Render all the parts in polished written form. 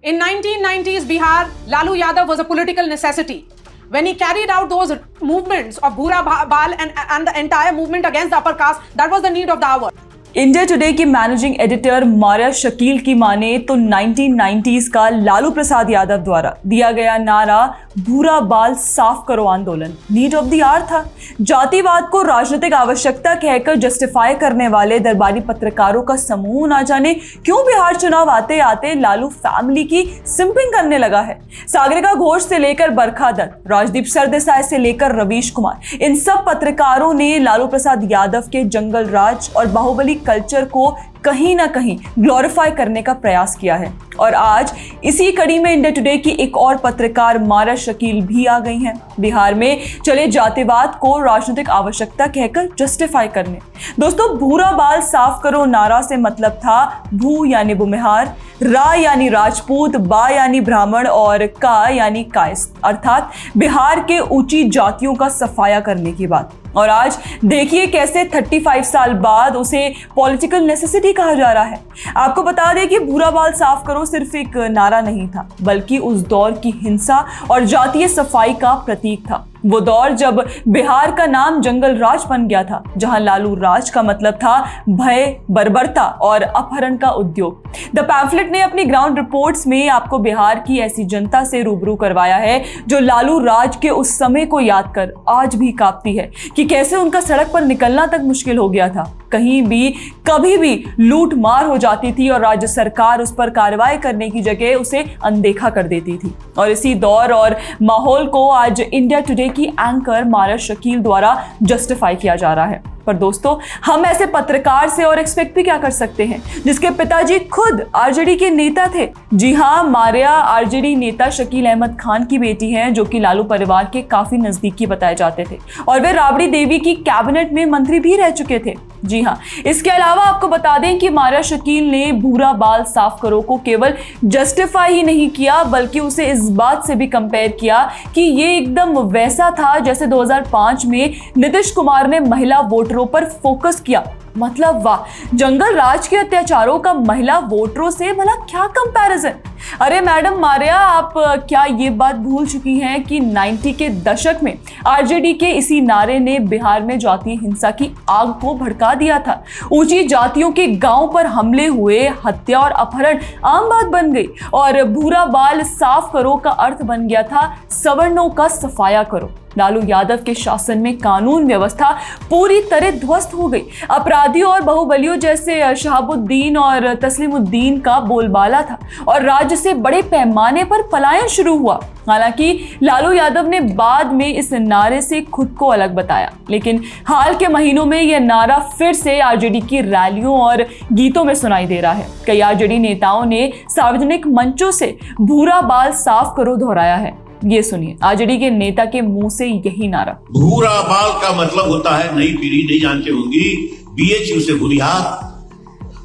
In 1990s Bihar, Lalu Yadav was a political necessity. When he carried out those movements of Bhura Bal and the entire movement against the upper caste, that was the need of the hour. India today की managing editor Maria Shakeel की माने तो 1990s का लालू प्रसाद यादव द्वारा दिया गया नारा भूरा बाल साफ करो आंदोलन नीड ऑफ द आवर था। जातिवाद को राजनीतिक आवश्यकता कहकर जस्टिफाई करने वाले दरबारी पत्रकारों का समूह ना जाने क्यों बिहार चुनाव आते आते लालू फैमिली की सिंपिंग करने लगा है। सागरिका घोष से लेकर बरखा दत्त, राजदीप सरदेसाई से लेकर रवीश कुमार, इन सब पत्रकारों ने लालू प्रसाद यादव के जंगल राज और बाहुबली कल्चर को कहीं ना कहीं ग्लोरीफाई करने का प्रयास किया है। और आज इसी कड़ी में इंडिया टुडे की एक और पत्रकार मारिया शकील भी आ गई हैं बिहार में चले जातिवाद को राजनीतिक आवश्यकता कहकर जस्टिफाई करने। दोस्तों, भूरा बाल साफ करो नारा से मतलब था भू यानी भूमिहार, रा यानी राजपूत, बा यानी ब्राह्मण और का यानी कायस्थ, अर्थात बिहार के ऊंची जातियों का सफाया करने की बात। और आज देखिए कैसे 35 साल बाद उसे पॉलिटिकल नेसेसिटी कहा जा रहा है। आपको बता दें कि भूरा बाल साफ करो सिर्फ एक नारा नहीं था, बल्कि उस दौर की हिंसा और जातीय सफाई का प्रतीक था। वो दौर जब बिहार का नाम जंगल राज बन गया था, जहां लालू राज का मतलब था भय, बर्बरता और अपहरण का उद्योग। द पैम्फलेट ने अपनी ग्राउंड रिपोर्ट्स में आपको बिहार की ऐसी जनता से रूबरू करवाया है जो लालू राज के उस समय को याद कर आज भी कांपती है कि कैसे उनका सड़क पर निकलना तक मुश्किल हो गया था। कहीं भी कभी भी लूट मार हो जाती थी और राज्य सरकार उस पर कार्रवाई करने की जगह उसे अनदेखा कर देती थी। और इसी दौर और माहौल को आज इंडिया टुडे की एंकर मारिया शकील द्वारा जस्टिफाई किया जा रहा है। पर दोस्तों, हम ऐसे पत्रकार से और एक्सपेक्ट भी क्या कर सकते हैं जिसके पिताजी खुद आरजेडी के नेता थे। जी हाँ, मारिया आरजेडी नेता शकील अहमद खान की बेटी हैं, जो कि लालू परिवार के काफी नजदीकी बताए जाते थे और वे राबड़ी देवी की कैबिनेट में मंत्री भी रह चुके थे। जी हाँ, इसके अलावा आपको बता दें कि मारिया शकील ने भूरा बाल साफ करो को केवल जस्टिफाई ही नहीं किया, बल्कि उसे इस बात से भी कंपेयर किया कि ये एकदम वैसा था जैसे 2005 में नीतीश कुमार ने महिला वोटरों पर फोकस किया। मतलब वाह, जंगल राज के अत्याचारों का महिला वोटरों से भला क्या कंपैरिजन। अरे मैडम मारिया, आप क्या ये बात भूल चुकी हैं कि 90 के दशक में आरजेडी के इसी नारे ने बिहार में जातीय हिंसा की आग को भड़का दिया था। ऊंची जातियों के गांव पर हमले हुए, हत्या और अपहरण आम बात बन गई और भूरा बाल साफ करो का अर्थ बन गया था सवर्णों का सफाया करो। लालू यादव के शासन में कानून व्यवस्था पूरी तरह ध्वस्त हो गई। अपराधियों और बाहुबलियों जैसे शहाबुद्दीन और तस्लीमुद्दीन का बोलबाला था और राज्य से बड़े पैमाने पर पलायन शुरू हुआ। हालांकि लालू यादव ने बाद में इस नारे से खुद को अलग बताया, लेकिन हाल के महीनों में यह नारा फिर से आरजेडी की रैलियों और गीतों में सुनाई दे रहा है। कई आरजेडी नेताओं ने सार्वजनिक मंचों से भूरा बाल साफ करो दोहराया है। ये सुनिए आरजेडी के नेता के मुंह से यही नारा। भूरा बाल का मतलब होता है, नई पीढ़ी नहीं जानते होंगी, बीएचयू से भूरिहार,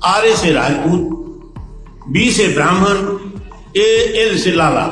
आरए से राजपूत, बी से ब्राह्मण, एल से लाला।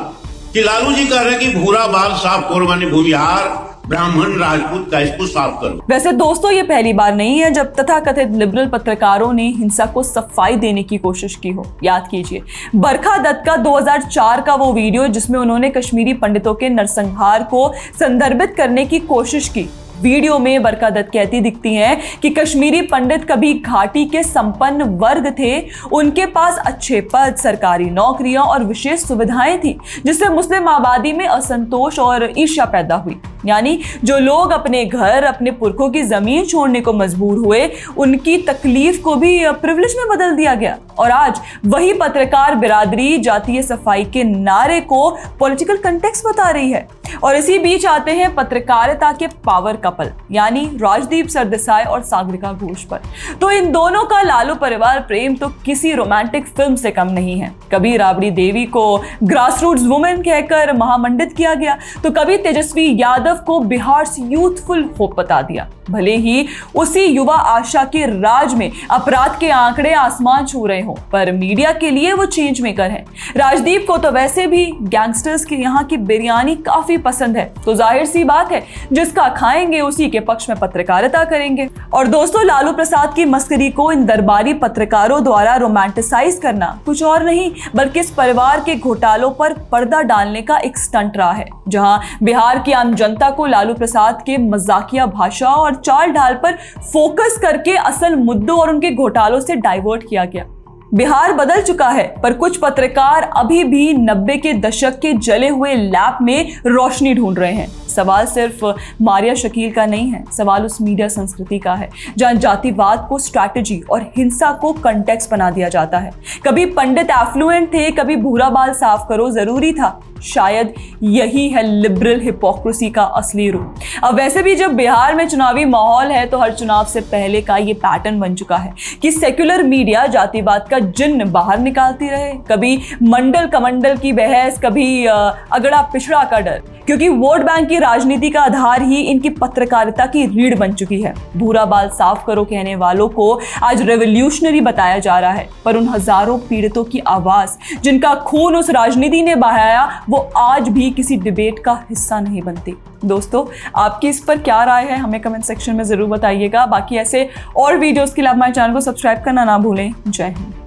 कि लालू जी कह रहे हैं कि भूरा बाल साफ करो माने भूरिहार, ब्राह्मण, राजपूत का इसको साफ करो। वैसे दोस्तों, ये पहली बार नहीं है जब तथाकथित लिबरल पत्रकारों ने हिंसा को सफाई देने की कोशिश की हो। याद कीजिए बरखा दत्त का 2004 का वो वीडियो जिसमें उन्होंने कश्मीरी पंडितों के नरसंहार को संदर्भित करने की कोशिश की। वीडियो में बरखा दत्त कहती दिखती हैं कि कश्मीरी पंडित कभी घाटी के संपन्न वर्ग थे, उनके पास अच्छे पद, सरकारी नौकरियां और विशेष सुविधाएं थी, जिससे मुस्लिम आबादी में असंतोष और ईर्ष्या पैदा हुई। यानी जो लोग अपने घर, अपने पुरखों की जमीन छोड़ने को मजबूर हुए, उनकी तकलीफ को भी प्रिविलेज में बदल दिया गया। और आज वही पत्रकार बिरादरी जातीय सफाई के नारे को पॉलिटिकल कंटेक्स्ट बता रही है। और इसी बीच आते हैं पत्रकारिता के पावर कपल यानी राजदीप सरदेसाई और सागरिका घोष पर। तो इन दोनों का लालू परिवार प्रेम तो किसी रोमांटिक फिल्म से कम नहीं है। कभी राबड़ी देवी को ग्रासरूट्स वुमेन कहकर महामंडित किया गया, तो कभी तेजस्वी यादव यादव को बिहार से यूथफुल होप बता दिया। भले ही उसी युवा आशा के राज में अपराध के आंकड़े आसमान छू रहे हो, पर मीडिया के लिए वो चेंज मेकर है। राजदीप को तो वैसे भी गैंगस्टर्स के यहाँ की बिरयानी काफी पसंद है, तो जाहिर सी बात है जिसका खाएंगे उसी के पक्ष में पत्रकारिता करेंगे। और दोस्तों, लालू प्रसाद की मस्करी को इन दरबारी पत्रकारों द्वारा रोमांटिसाइज करना कुछ और नहीं बल्कि इस परिवार के घोटालों पर पर्दा डालने का एक स्टंट रहा है, जहां बिहार की आम जनता को लालू प्रसाद के मजाकिया भाषा और चाल ढाल पर फोकस करके असल मुद्दों और उनके घोटालों से डाइवर्ट किया गया। बिहार बदल चुका है, पर कुछ पत्रकार अभी भी 90 के दशक के जले हुए लैब में रोशनी ढूंढ रहे हैं। सवाल सिर्फ मारिया शकील का नहीं है, सवाल उस मीडिया संस्कृति का है जहां जातिवाद को स्ट्रैटेजी और हिंसा को कंटेक्स्ट बना दिया जाता है। कभी पंडित एफ्लुएंट थे, कभी भूरा बाल साफ करो जरूरी था। शायद यही है लिबरल हिपोक्रेसी का असली रूप। अब वैसे भी जब बिहार में चुनावी माहौल है, तो हर चुनाव से पहले का ये पैटर्न बन चुका है कि सेक्युलर मीडिया जातिवाद का जिन्न बाहर निकालती रहे। कभी मंडल कमंडल की बहस, कभी अगड़ा पिछड़ा का डर, क्योंकि वोट बैंक की राजनीति का आधार ही इनकी पत्रकारिता की रीढ़ बन चुकी है। भूरा बाल साफ करो कहने वालों को आज रेवोल्यूशनरी बताया जा रहा है, पर उन हजारों पीड़ितों की आवाज जिनका खून उस राजनीति ने बहाया, वो आज भी किसी डिबेट का हिस्सा नहीं बनती। दोस्तों, आपकी इस पर क्या राय है हमें कमेंट सेक्शन में जरूर बताइएगा। बाकी ऐसे और वीडियोस के लिए आप हमारे चैनल को सब्सक्राइब करना ना भूलें। जय हिंद।